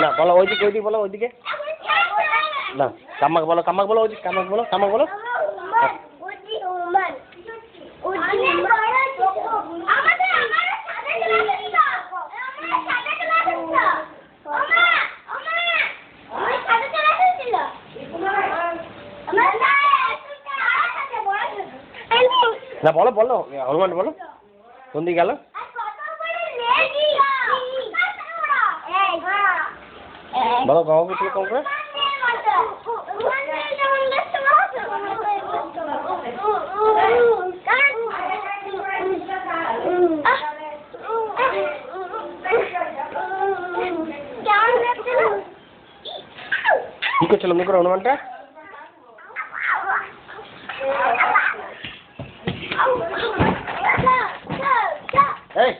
না বলো ওইদিকে বলো ওইদিকে না কামাক বলো ওইদিকে কামাক বলো না বলো হনুমান বলো কোন দিকে গেল বলো কামাকে তুলে কম করে কি করছিল মনে করো হনুমানটা এই